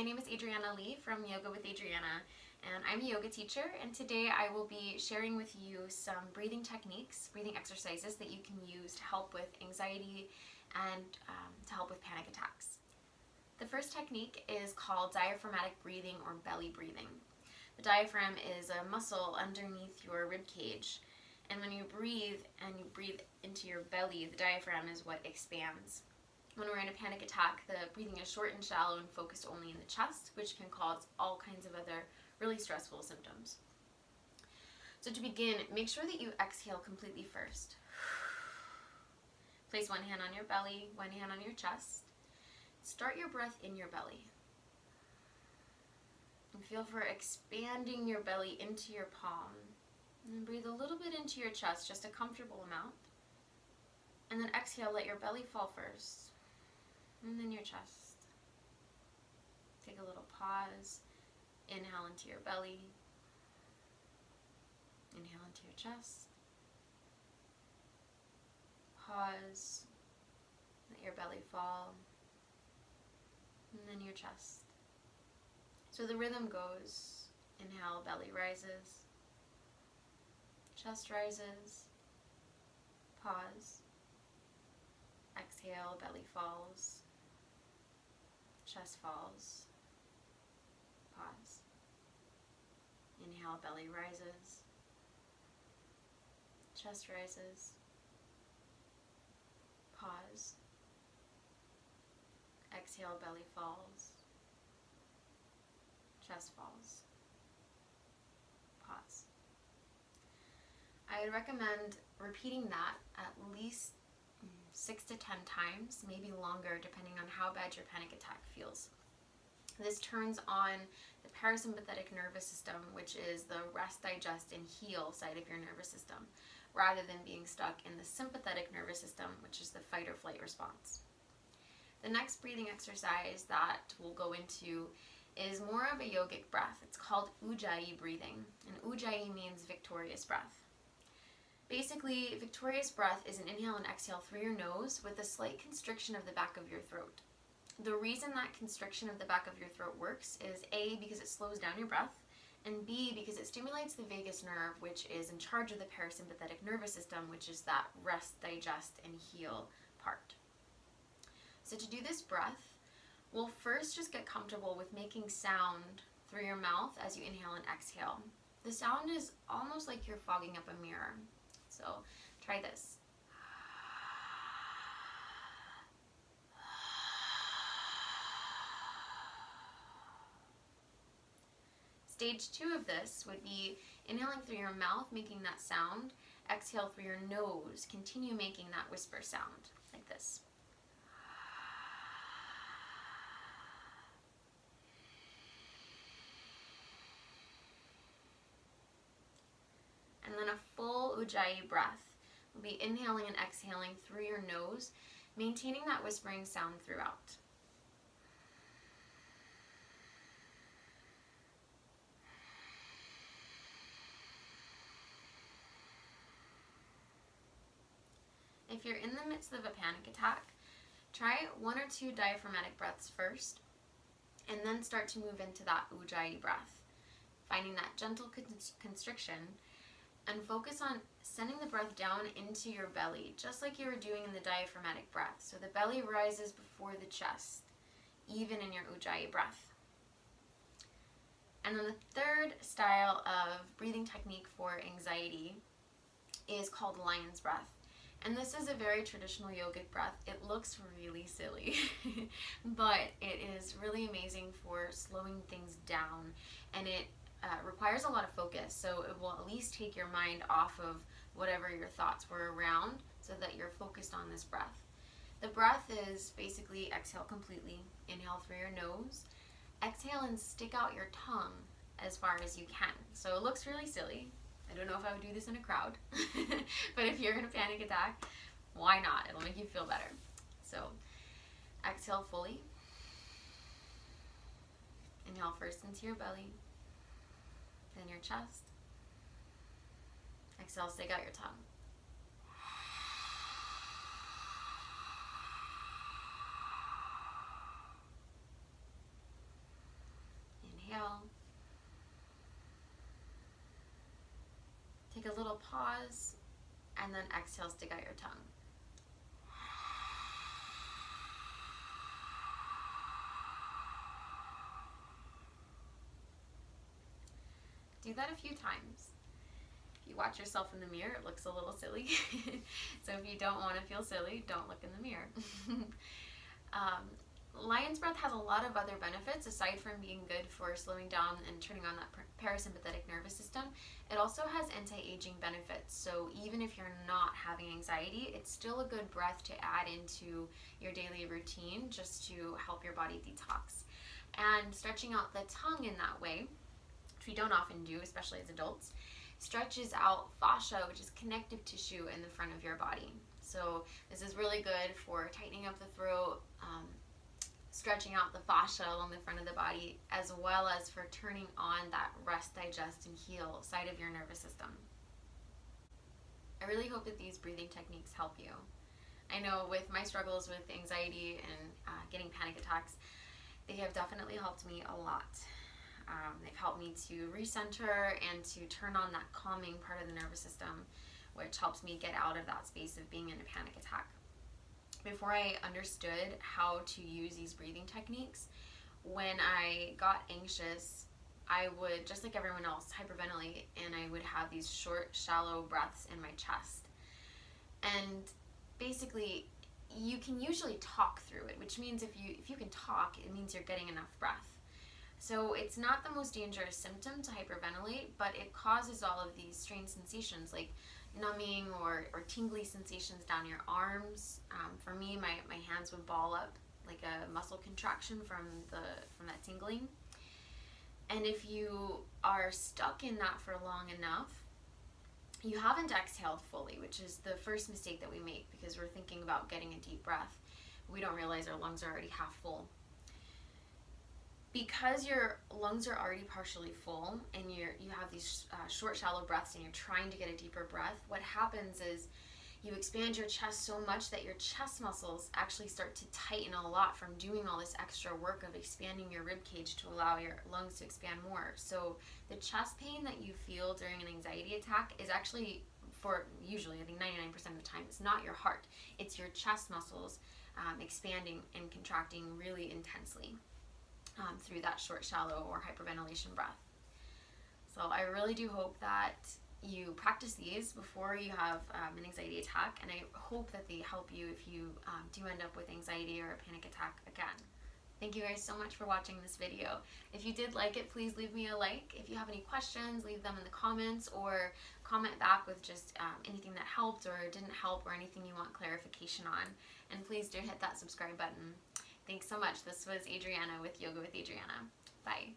name is Adriana Lee from Yoga with Adriana, and I'm a yoga teacher, and today I will be sharing with you some breathing techniques, breathing exercises that you can use to help with anxiety and to help with panic attacks. The first technique is called diaphragmatic breathing or belly breathing. The diaphragm is a muscle underneath your rib cage, and when you breathe into your belly, the diaphragm is what expands. When we're in a panic attack, the breathing is short and shallow and focused only in the chest, which can cause all kinds of other really stressful symptoms. So to begin, make sure that you exhale completely first. Place one hand on your belly, one hand on your chest. Start your breath in your belly. And feel for expanding your belly into your palm. And then breathe a little bit into your chest, just a comfortable amount. And then exhale, let your belly fall first. And then your chest. Take a little pause. Inhale into your belly. Inhale into your chest. Pause. Let your belly fall. And then your chest. So the rhythm goes, inhale, belly rises. Chest rises. Pause. Exhale, belly falls. Chest falls. Pause. Inhale, belly rises. Chest rises. Pause. Exhale, belly falls. Chest falls. Pause. I would recommend repeating that at least 6 to 10 times, maybe longer, depending on how bad your panic attack feels. This turns on the parasympathetic nervous system, which is the rest, digest, and heal side of your nervous system, rather than being stuck in the sympathetic nervous system, which is the fight or flight response. The next breathing exercise that we'll go into is more of a yogic breath. It's called Ujjayi Breathing, and Ujjayi means victorious breath. Basically, victorious breath is an inhale and exhale through your nose with a slight constriction of the back of your throat. The reason that constriction of the back of your throat works is A, because it slows down your breath, and B, because it stimulates the vagus nerve, which is in charge of the parasympathetic nervous system, which is that rest, digest, and heal part. So to do this breath, we'll first just get comfortable with making sound through your mouth as you inhale and exhale. The sound is almost like you're fogging up a mirror. So try this. Stage 2 of this would be inhaling through your mouth, making that sound. Exhale through your nose. Continue making that whisper sound, like this. And then a full Ujjayi breath. We'll be inhaling and exhaling through your nose, maintaining that whispering sound throughout. If you're in the midst of a panic attack, try 1 or 2 diaphragmatic breaths first, and then start to move into that Ujjayi breath, finding that gentle constriction, and focus on sending the breath down into your belly, just like you were doing in the diaphragmatic breath. So the belly rises before the chest, even in your Ujjayi breath. And then the third style of breathing technique for anxiety is called lion's breath. And this is a very traditional yogic breath. It looks really silly, but it is really amazing for slowing things down, and it requires a lot of focus, so it will at least take your mind off of whatever your thoughts were around so that you're focused on this breath. The breath is basically exhale completely, inhale through your nose, exhale and stick out your tongue as far as you can. So it looks really silly. I don't know if I would do this in a crowd, but if you're in a panic attack, why not? It'll make you feel better. So exhale fully. Inhale first into your belly, then your chest. Exhale, stick out your tongue. pause, and then exhale, stick out your tongue. Do that a few times. If you watch yourself in the mirror, it looks a little silly. So if you don't want to feel silly, don't look in the mirror. Lion's breath has a lot of other benefits aside from being good for slowing down and turning on that parasympathetic nervous system. It also has anti-aging benefits. So even if you're not having anxiety, it's still a good breath to add into your daily routine just to help your body detox. And stretching out the tongue in that way, which we don't often do, especially as adults, stretches out fascia, which is connective tissue in the front of your body. So this is really good for tightening up the throat, stretching out the fascia along the front of the body, as well as for turning on that rest, digest, and heal side of your nervous system. I really hope that these breathing techniques help you. I know with my struggles with anxiety and getting panic attacks, they have definitely helped me a lot. They've helped me to recenter and to turn on that calming part of the nervous system, which helps me get out of that space of being in a panic attack. Before I understood how to use these breathing techniques, when I got anxious, I would, just like everyone else, hyperventilate, and I would have these short, shallow breaths in my chest. And basically, you can usually talk through it, which means if you can talk, it means you're getting enough breath. So it's not the most dangerous symptom to hyperventilate, but it causes all of these strange sensations like numbing or tingly sensations down your arms. For me, my hands would ball up like a muscle contraction from that tingling. And if you are stuck in that for long enough, you haven't exhaled fully, which is the first mistake that we make because we're thinking about getting a deep breath. We don't realize our lungs are already half full. Because your lungs are already partially full and you have these short, shallow breaths and you're trying to get a deeper breath, what happens is you expand your chest so much that your chest muscles actually start to tighten a lot from doing all this extra work of expanding your rib cage to allow your lungs to expand more. So the chest pain that you feel during an anxiety attack is actually, for usually, I think 99% of the time, it's not your heart. It's your chest muscles expanding and contracting really intensely. Through that short, shallow, or hyperventilation breath. So I really do hope that you practice these before you have an anxiety attack, and I hope that they help you if you do end up with anxiety or a panic attack again. Thank you guys so much for watching this video. If you did like it, please leave me a like. If you have any questions, leave them in the comments or comment back with just anything that helped or didn't help or anything you want clarification on. And please do hit that subscribe button. Thanks so much. This was Adriana with Yoga with Adriana. Bye.